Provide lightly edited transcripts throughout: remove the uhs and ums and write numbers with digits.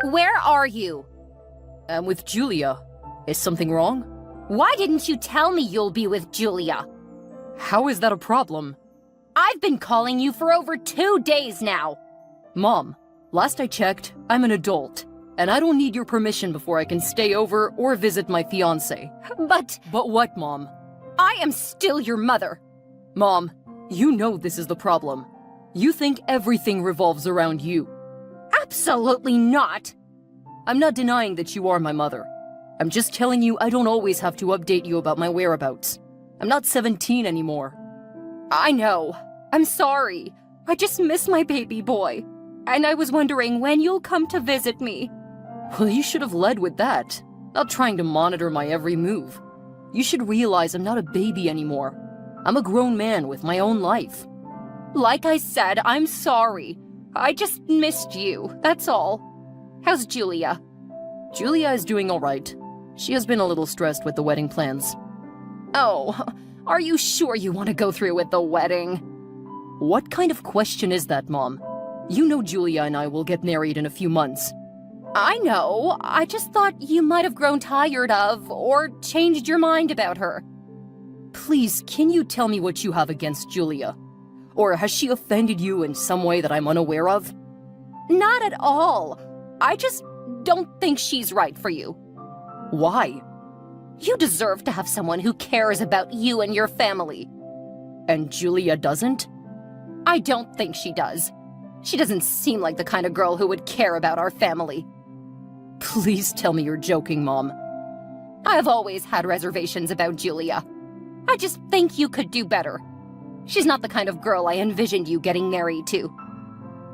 Where are you? I'm with Julia. Is something wrong? Why didn't you tell me you'll be with Julia? How is that a problem? I've been calling you for over 2 days now. Mom, last I checked, I'm an adult, and I don't need your permission before I can stay over or visit my fiancé. But what, Mom? I am still your mother. Mom, you know this is the problem. You think everything revolves around you. Absolutely not. I'm not denying that you are my mother. I'm just telling you I don't always have to update you about my whereabouts. I'm not 17 anymore. I know. I'm sorry. I just miss my baby boy. And I was wondering when you'll come to visit me. Well, you should have led with that, not trying to monitor my every move. You should realize I'm not a baby anymore. I'm a grown man with my own life. Like I said, I'm sorry. I just missed you, that's all. How's Julia? Julia is doing all right. She has been a little stressed with the wedding plans. Oh, are you sure you want to go through with the wedding? What kind of question is that, Mom? You know Julia and I will get married in a few months. I know. I just thought you might have grown tired of or changed your mind about her. Please, can you tell me what you have against Julia? Or has she offended you in some way that I'm unaware of? Not at all. I just don't think she's right for you. Why? You deserve to have someone who cares about you and your family. And Julia doesn't? I don't think she does. She doesn't seem like the kind of girl who would care about our family. Please tell me you're joking, Mom. I've always had reservations about Julia. I just think you could do better. She's not the kind of girl I envisioned you getting married to.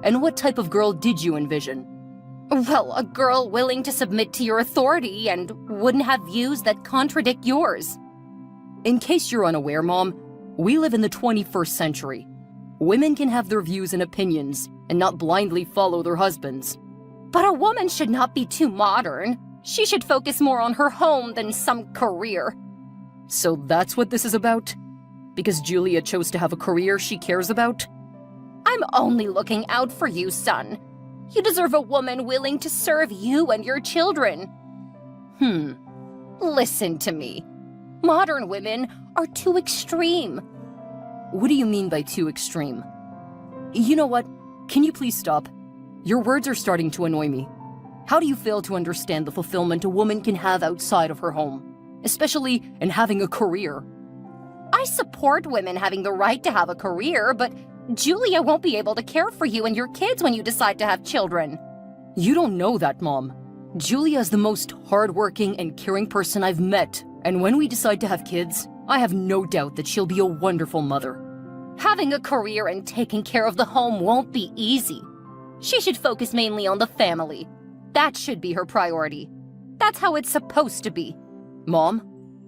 And what type of girl did you envision? Well, a girl willing to submit to your authority and wouldn't have views that contradict yours. In case you're unaware, Mom, we live in the 21st century. Women can have their views and opinions and not blindly follow their husbands. But a woman should not be too modern. She should focus more on her home than some career. So that's what this is about? Because Julia chose to have a career she cares about? I'm only looking out for you, son. You deserve a woman willing to serve you and your children. Listen to me. Modern women are too extreme. What do you mean by too extreme? You know what? Can you please stop? Your words are starting to annoy me. How do you fail to understand the fulfillment a woman can have outside of her home, especially in having a career? I support women having the right to have a career, but Julia won't be able to care for you and your kids when you decide to have children. You don't know that, Mom. Julia is the most hardworking and caring person I've met, and when we decide to have kids, I have no doubt that she'll be a wonderful mother. Having a career and taking care of the home won't be easy. She should focus mainly on the family. That should be her priority. That's how it's supposed to be. Mom,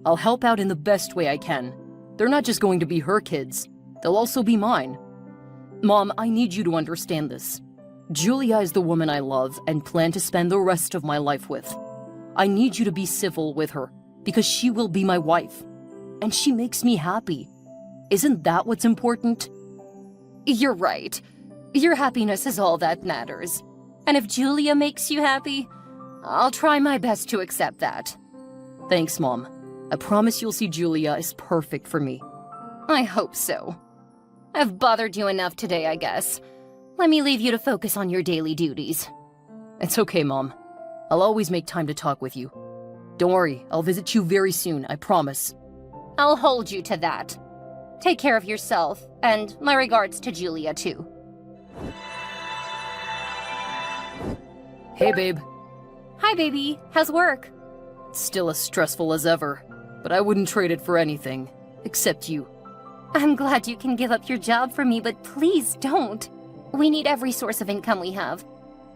I'll help out in the best way I can. They're not just going to be her kids. They'll also be mine. Mom, I need you to understand this. Julia is the woman I love and plan to spend the rest of my life with. I need you to be civil with her, because she will be my wife. And she makes me happy. Isn't that what's important? You're right. Your happiness is all that matters. And if Julia makes you happy, I'll try my best to accept that. Thanks, Mom. I promise you'll see Julia is perfect for me. I hope so. I've bothered you enough today, I guess. Let me leave you to focus on your daily duties. It's okay, Mom. I'll always make time to talk with you. Don't worry, I'll visit you very soon, I promise. I'll hold you to that. Take care of yourself, and my regards to Julia, too. Hey, babe. Hi, baby. How's work? It's still as stressful as ever, but I wouldn't trade it for anything, except you. I'm glad you can give up your job for me, but please don't. We need every source of income we have.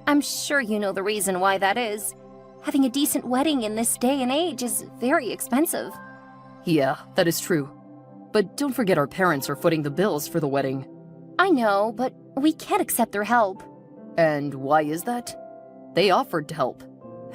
I'm sure you know the reason why that is. Having a decent wedding in this day and age is very expensive. Yeah, that is true. But don't forget our parents are footing the bills for the wedding. I know, but we can't accept their help. And why is that? They offered to help,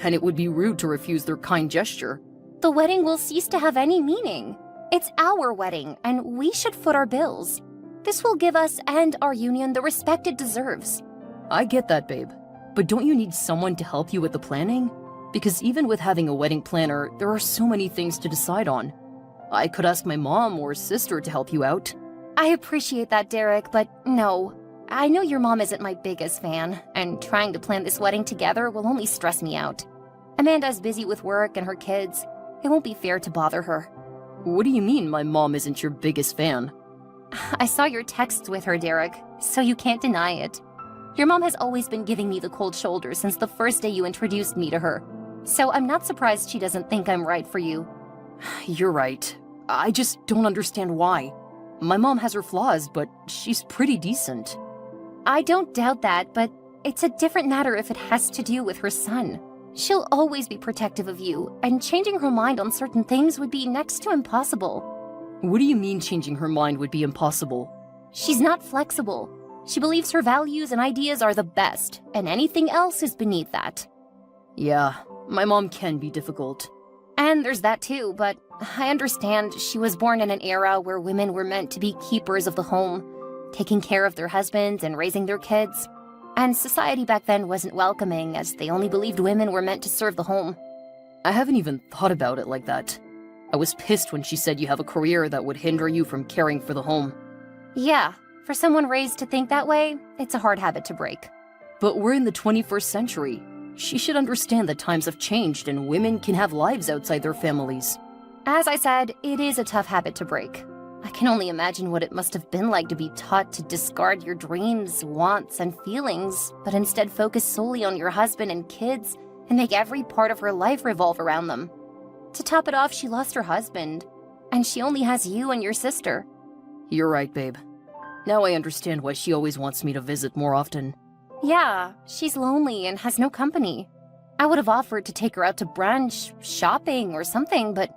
and it would be rude to refuse their kind gesture. The wedding will cease to have any meaning. It's our wedding, and we should foot our bills. This will give us and our union the respect it deserves. I get that, babe. But don't you need someone to help you with the planning? Because even with having a wedding planner, there are so many things to decide on. I could ask my mom or sister to help you out. I appreciate that, Derek, but no. I know your mom isn't my biggest fan, and trying to plan this wedding together will only stress me out. Amanda's busy with work and her kids. It won't be fair to bother her. What do you mean my mom isn't your biggest fan? I saw your texts with her, Derek, so you can't deny it. Your mom has always been giving me the cold shoulder since the first day you introduced me to her. So I'm not surprised she doesn't think I'm right for you. You're right. I just don't understand why. My mom has her flaws, but she's pretty decent. I don't doubt that, but it's a different matter if it has to do with her son. She'll always be protective of you, and changing her mind on certain things would be next to impossible. What do you mean changing her mind would be impossible? She's not flexible. She believes her values and ideas are the best, and anything else is beneath that. Yeah, my mom can be difficult. And there's that too, but I understand she was born in an era where women were meant to be keepers of the home, taking care of their husbands and raising their kids. And society back then wasn't welcoming, as they only believed women were meant to serve the home. I haven't even thought about it like that. I was pissed when she said you have a career that would hinder you from caring for the home. Yeah, for someone raised to think that way, it's a hard habit to break. But we're in the 21st century. She should understand that times have changed and women can have lives outside their families. As I said, it is a tough habit to break. I can only imagine what it must have been like to be taught to discard your dreams, wants, and feelings, but instead focus solely on your husband and kids and make every part of her life revolve around them. To top it off, she lost her husband, and she only has you and your sister. You're right, babe. Now I understand why she always wants me to visit more often. Yeah, she's lonely and has no company. I would have offered to take her out to brunch, shopping, or something, but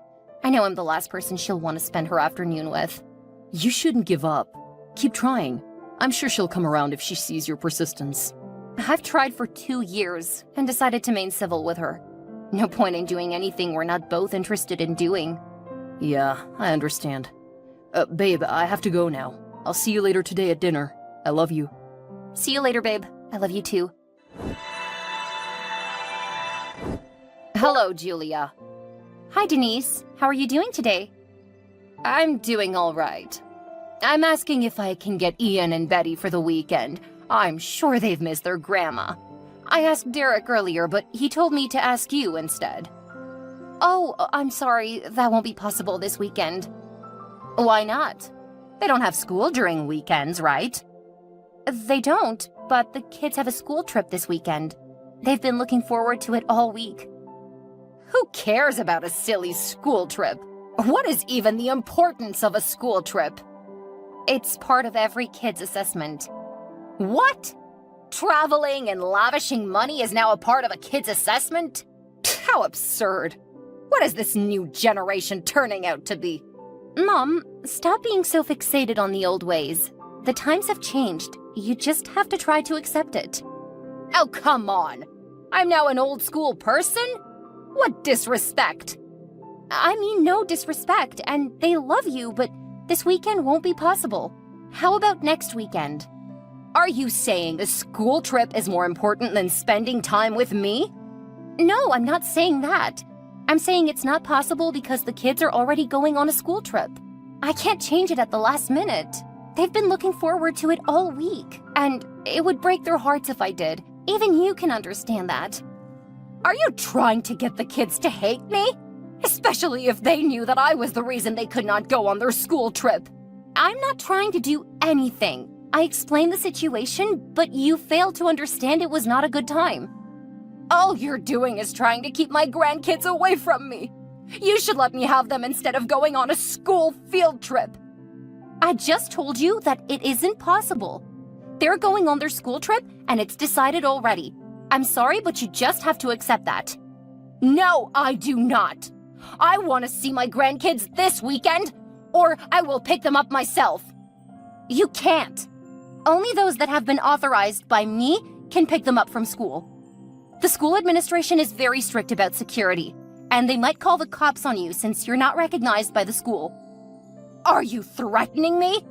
I know I'm the last person she'll want to spend her afternoon with. You shouldn't give up. Keep trying. I'm sure she'll come around if she sees your persistence. I've tried for 2 years and decided to remain civil with her. No point in doing anything we're not both interested in doing. Yeah, I understand. Babe, I have to go now. I'll see you later today at dinner. I love you. See you later, babe. I love you too. Hello, Julia. Hi, Denise. How are you doing today? I'm doing all right. I'm asking if I can get Ian and Betty for the weekend. I'm sure they've missed their grandma. I asked Derek earlier, but he told me to ask you instead. Oh, I'm sorry. That won't be possible this weekend. Why not? They don't have school during weekends, right? They don't, but the kids have a school trip this weekend. They've been looking forward to it all week. Who cares about a silly school trip? What is even the importance of a school trip? It's part of every kid's assessment. What? Traveling and lavishing money is now a part of a kid's assessment? How absurd. What is this new generation turning out to be? Mom, stop being so fixated on the old ways. The times have changed. You just have to try to accept it. Oh, come on. I'm now an old school person? What disrespect. I mean, no disrespect, and they love you, but this weekend won't be possible. How about next weekend? Are you saying a school trip is more important than spending time with me? No, I'm not saying that. I'm saying it's not possible because the kids are already going on a school trip. I can't change it at the last minute. They've been looking forward to it all week, and it would break their hearts if I did. Even you can understand that. Are you trying to get the kids to hate me? Especially if they knew that I was the reason they could not go on their school trip. I'm not trying to do anything. I explained the situation, but you failed to understand it was not a good time. All you're doing is trying to keep my grandkids away from me. You should let me have them instead of going on a school field trip. I just told you that it isn't possible. They're going on their school trip, and it's decided already. I'm sorry, but you just have to accept that. No, I do not. I want to see my grandkids this weekend, or I will pick them up myself. You can't. Only those that have been authorized by me can pick them up from school. The school administration is very strict about security, and they might call the cops on you since you're not recognized by the school. Are you threatening me?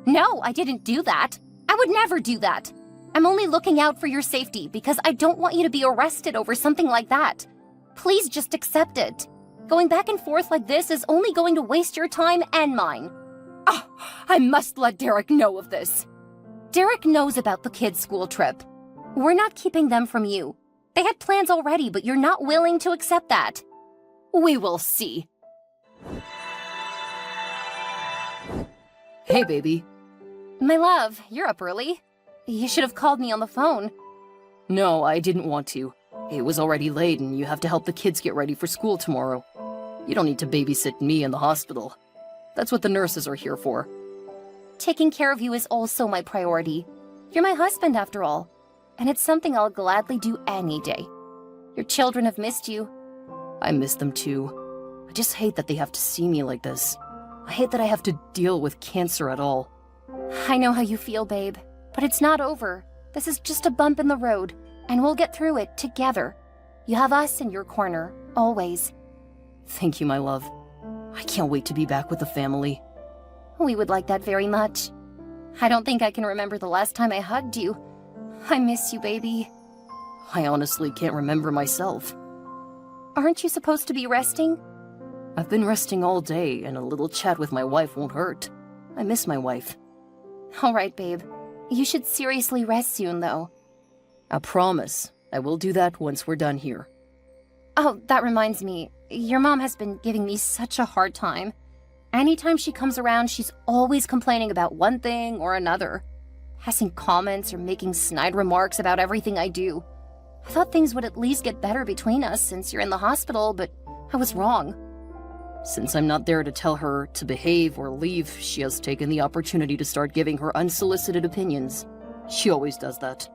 No, I didn't do that. I would never do that. I'm only looking out for your safety because I don't want you to be arrested over something like that. Please just accept it. Going back and forth like this is only going to waste your time and mine. Oh, I must let Derek know of this. Derek knows about the kids' school trip. We're not keeping them from you. They had plans already, but you're not willing to accept that. We will see. Hey, baby. My love, you're up early. You should have called me on the phone. No, I didn't want to. It was already late and you have to help the kids get ready for school tomorrow. You don't need to babysit me in the hospital. That's what the nurses are here for. Taking care of you is also my priority. You're my husband after all, and it's something I'll gladly do any day. Your children have missed you. I miss them too. I just hate that they have to see me like this. I hate that I have to deal with cancer at all. I know how you feel, babe, but it's not over. This is just a bump in the road, and we'll get through it together. You have us in your corner, always. Thank you, my love. I can't wait to be back with the family. We would like that very much. I don't think I can remember the last time I hugged you. I miss you, baby. I honestly can't remember myself. Aren't you supposed to be resting? I've been resting all day, and a little chat with my wife won't hurt. I miss my wife. All right, babe. You should seriously rest soon, though. I promise. I will do that once we're done here. Oh, that reminds me. Your mom has been giving me such a hard time. Anytime she comes around, she's always complaining about one thing or another. Passing comments or making snide remarks about everything I do. I thought things would at least get better between us since you're in the hospital, but I was wrong. Since I'm not there to tell her to behave or leave, she has taken the opportunity to start giving her unsolicited opinions. She always does that.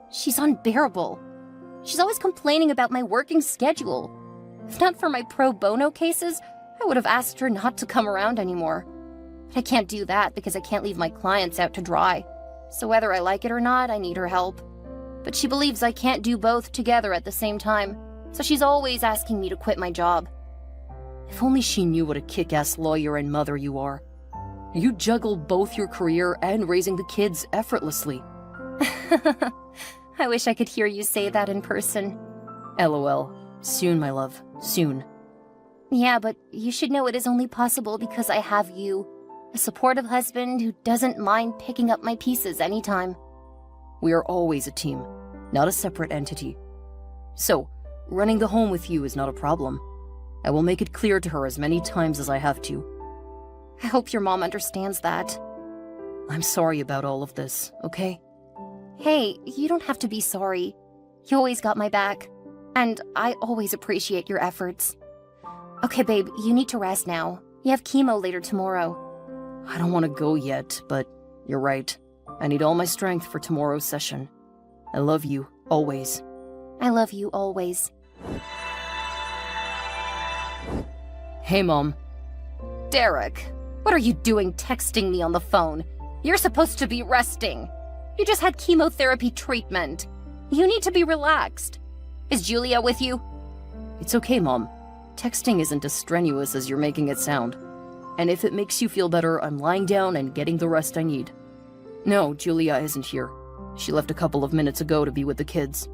She's unbearable. She's always complaining about my working schedule. If not for my pro bono cases, I would have asked her not to come around anymore. But I can't do that because I can't leave my clients out to dry. So whether I like it or not, I need her help. But she believes I can't do both together at the same time, so she's always asking me to quit my job. If only she knew what a kick-ass lawyer and mother you are. You juggle both your career and raising the kids effortlessly. I wish I could hear you say that in person. LOL. Soon, my love. Soon. Yeah, but you should know it is only possible because I have you. A supportive husband who doesn't mind picking up my pieces anytime. We are always a team, not a separate entity. So, running the home with you is not a problem. I will make it clear to her as many times as I have to. I hope your mom understands that. I'm sorry about all of this, okay? Hey, you don't have to be sorry. You always got my back. And I always appreciate your efforts. Okay, babe, you need to rest now. You have chemo later tomorrow. I don't want to go yet, but you're right. I need all my strength for tomorrow's session. I love you, always. I love you always. Hey, Mom. Derek, what are you doing texting me on the phone? You're supposed to be resting. You just had chemotherapy treatment. You need to be relaxed. Is Julia with you? It's okay, Mom. Texting isn't as strenuous as you're making it sound. And if it makes you feel better, I'm lying down and getting the rest I need. No, Julia isn't here. She left a couple of minutes ago to be with the kids.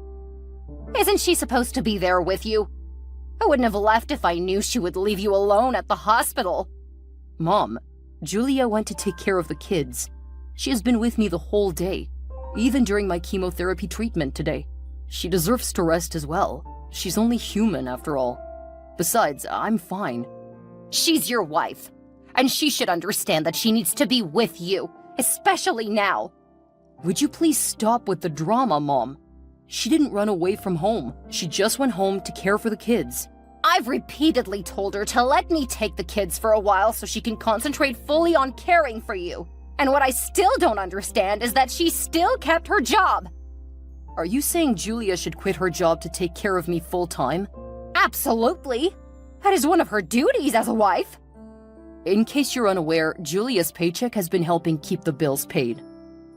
Isn't she supposed to be there with you? I wouldn't have left if I knew she would leave you alone at the hospital. Mom, Julia went to take care of the kids. She has been with me the whole day, even during my chemotherapy treatment today. She deserves to rest as well. She's only human after all. Besides, I'm fine. She's your wife, and she should understand that she needs to be with you, especially now. Would you please stop with the drama, Mom? She didn't run away from home. She just went home to care for the kids. I've repeatedly told her to let me take the kids for a while so she can concentrate fully on caring for you. And what I still don't understand is that she still kept her job. Are you saying Julia should quit her job to take care of me full-time? Absolutely. That is one of her duties as a wife. In case you're unaware, Julia's paycheck has been helping keep the bills paid.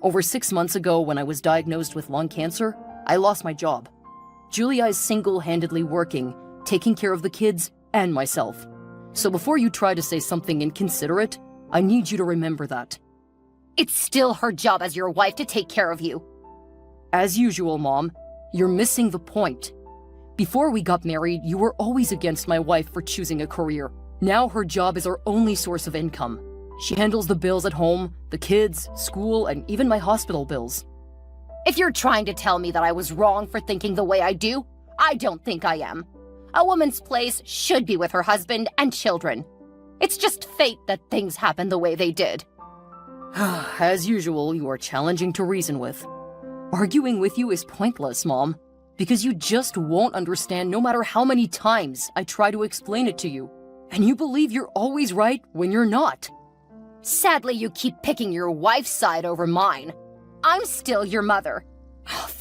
Over 6 months ago, when I was diagnosed with lung cancer, I lost my job. Julia is single-handedly working, taking care of the kids and myself. So before you try to say something inconsiderate, I need you to remember that. It's still her job as your wife to take care of you. As usual, Mom, you're missing the point. Before we got married, you were always against my wife for choosing a career. Now her job is our only source of income. She handles the bills at home, the kids, school, and even my hospital bills. If you're trying to tell me that I was wrong for thinking the way I do, I don't think I am. A woman's place should be with her husband and children. It's just fate that things happen the way they did. As usual, you are challenging to reason with. Arguing with you is pointless, Mom, because you just won't understand no matter how many times I try to explain it to you. And you believe you're always right when you're not. Sadly, you keep picking your wife's side over mine. I'm still your mother.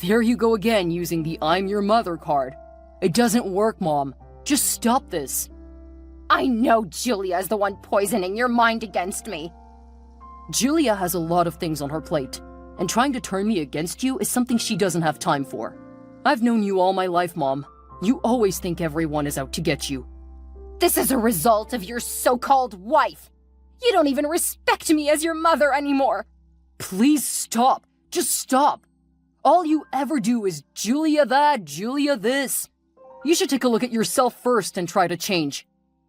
There you go again, using the I'm your mother card. It doesn't work, Mom. Just stop this. I know Julia is the one poisoning your mind against me. Julia has a lot of things on her plate, and trying to turn me against you is something she doesn't have time for. I've known you all my life, Mom. You always think everyone is out to get you. This is a result of your so-called wife. You don't even respect me as your mother anymore. Please stop. Just stop. All you ever do is Julia that, Julia this. You should take a look at yourself first and try to change.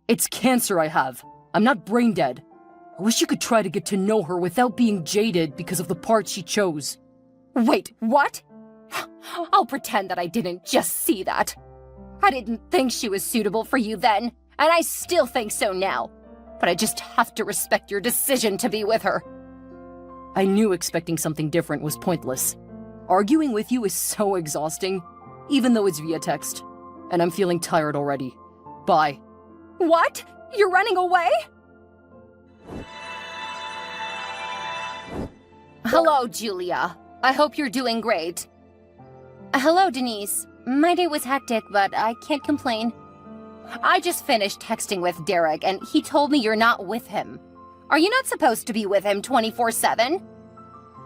It's cancer I have. I'm not brain dead. I wish you could try to get to know her without being jaded because of the part she chose. Wait, what? I'll pretend that I didn't just see that. I didn't think she was suitable for you then, and I still think so now. But I just have to respect your decision to be with her. I knew expecting something different was pointless. Arguing with you is so exhausting, even though it's via text. And I'm feeling tired already. Bye. What? You're running away? Hello, Julia. I hope you're doing great. Hello, Denise. My day was hectic, but I can't complain. I just finished texting with Derek, and he told me you're not with him. Are you not supposed to be with him 24/7?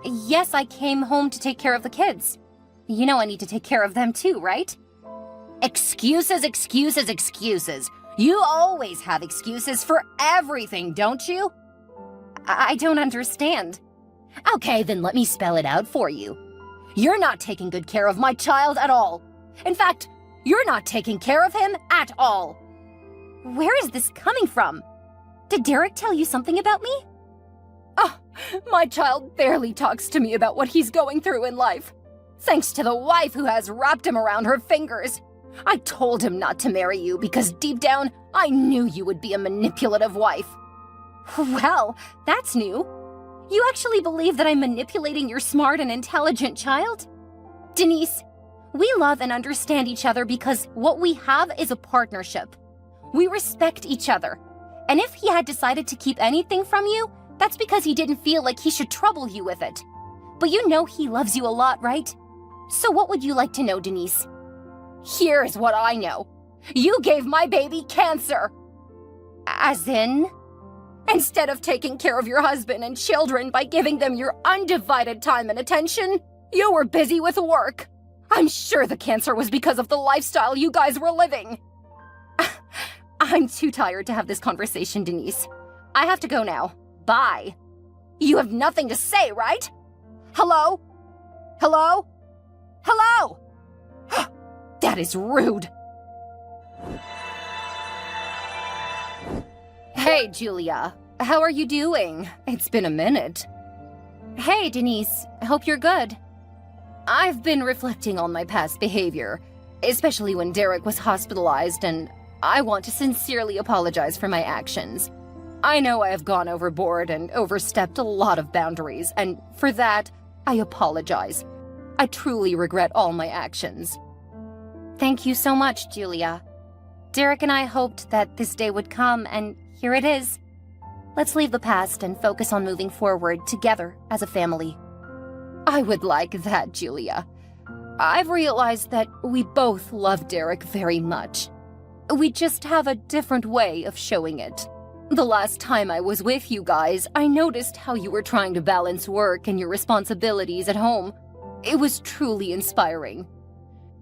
Yes, I came home to take care of the kids. You know I need to take care of them too, right? Excuses, excuses, excuses. You always have excuses for everything, don't you? I don't understand. Okay, then let me spell it out for you. You're not taking good care of my child at all. In fact, you're not taking care of him at all. Where is this coming from? Did Derek tell you something about me? Oh, my child barely talks to me about what he's going through in life. Thanks to the wife who has wrapped him around her fingers. I told him not to marry you because deep down, I knew you would be a manipulative wife. Well, that's new. You actually believe that I'm manipulating your smart and intelligent child? Denise, we love and understand each other because what we have is a partnership. We respect each other. And if he had decided to keep anything from you, that's because he didn't feel like he should trouble you with it. But you know he loves you a lot, right? So what would you like to know, Denise? Here's what I know. You gave my baby cancer. As in? Instead of taking care of your husband and children by giving them your undivided time and attention, you were busy with work. I'm sure the cancer was because of the lifestyle you guys were living. I'm too tired to have this conversation, Denise. I have to go now. Bye. You have nothing to say, right? Hello? Hello? Hello? That is rude. Hey, Julia. How are you doing? It's been a minute. Hey, Denise. I hope you're good. I've been reflecting on my past behavior, especially when Derek was hospitalized, and I want to sincerely apologize for my actions. I know I have gone overboard and overstepped a lot of boundaries, and for that, I apologize. I truly regret all my actions. Thank you so much, Julia. Derek and I hoped that this day would come, and here it is. Let's leave the past and focus on moving forward together as a family. I would like that, Julia. I've realized that we both love Derek very much. We just have a different way of showing it. The last time I was with you guys, I noticed how you were trying to balance work and your responsibilities at home. It was truly inspiring.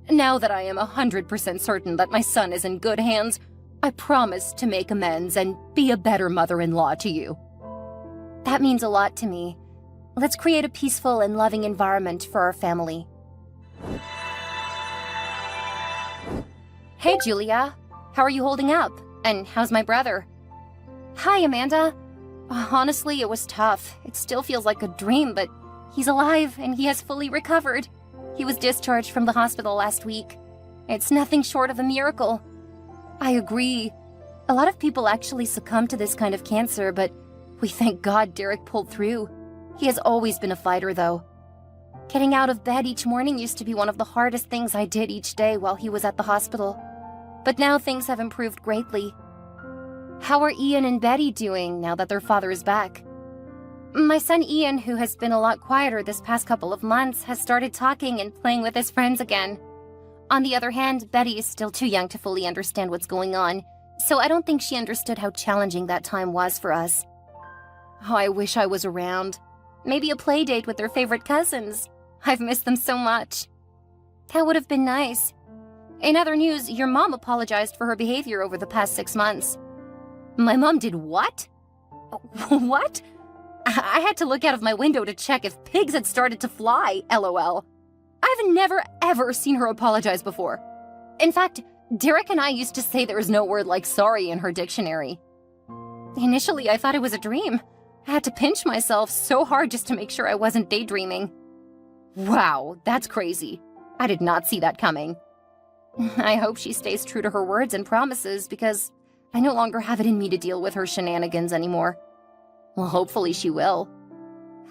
Now that I am 100% certain that my son is in good hands, I promise to make amends and be a better mother-in-law to you. That means a lot to me. Let's create a peaceful and loving environment for our family. Hey, Julia. How are you holding up? And how's my brother? Hi, Amanda. Honestly, it was tough. It still feels like a dream, but he's alive and he has fully recovered. He was discharged from the hospital last week. It's nothing short of a miracle. I agree. A lot of people actually succumb to this kind of cancer, but we thank God Derek pulled through. He has always been a fighter, though. Getting out of bed each morning used to be one of the hardest things I did each day while he was at the hospital. But now things have improved greatly. How are Ian and Betty doing now that their father is back? My son Ian, who has been a lot quieter this past couple of months, has started talking and playing with his friends again. On the other hand, Betty is still too young to fully understand what's going on, so I don't think she understood how challenging that time was for us. Oh, I wish I was around. Maybe a play date with their favorite cousins. I've missed them so much. That would have been nice. In other news, your mom apologized for her behavior over the past 6 months. My mom did what? What? I had to look out of my window to check if pigs had started to fly, LOL. I've never ever seen her apologize before. In fact, Derek and I used to say there is no word like sorry in her dictionary. Initially, I thought it was a dream. I had to pinch myself so hard just to make sure I wasn't daydreaming. Wow, that's crazy. I did not see that coming. I hope she stays true to her words and promises because I no longer have it in me to deal with her shenanigans anymore. Well, hopefully she will.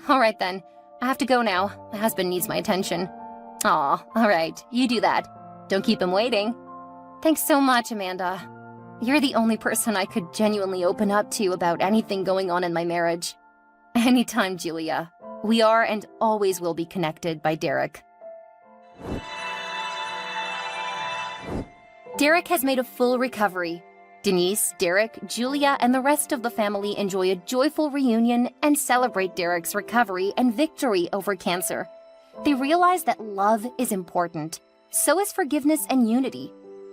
All right then, I have to go now. My husband needs my attention. Aw, all right, you do that. Don't keep him waiting. Thanks so much, Amanda. You're the only person I could genuinely open up to about anything going on in my marriage. Anytime, Julia. We are and always will be connected by Derek. Derek has made a full recovery. Denise, Derek, Julia, and the rest of the family enjoy a joyful reunion and celebrate Derek's recovery and victory over cancer. They realize that love is important. So is forgiveness and unity.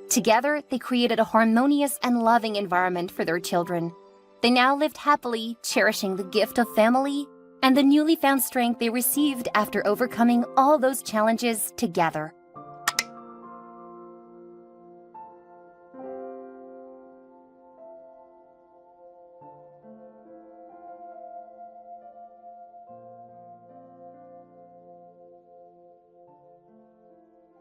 Together, they created a harmonious and loving environment for their children. They now lived happily, cherishing the gift of family and the newly found strength they received after overcoming all those challenges together.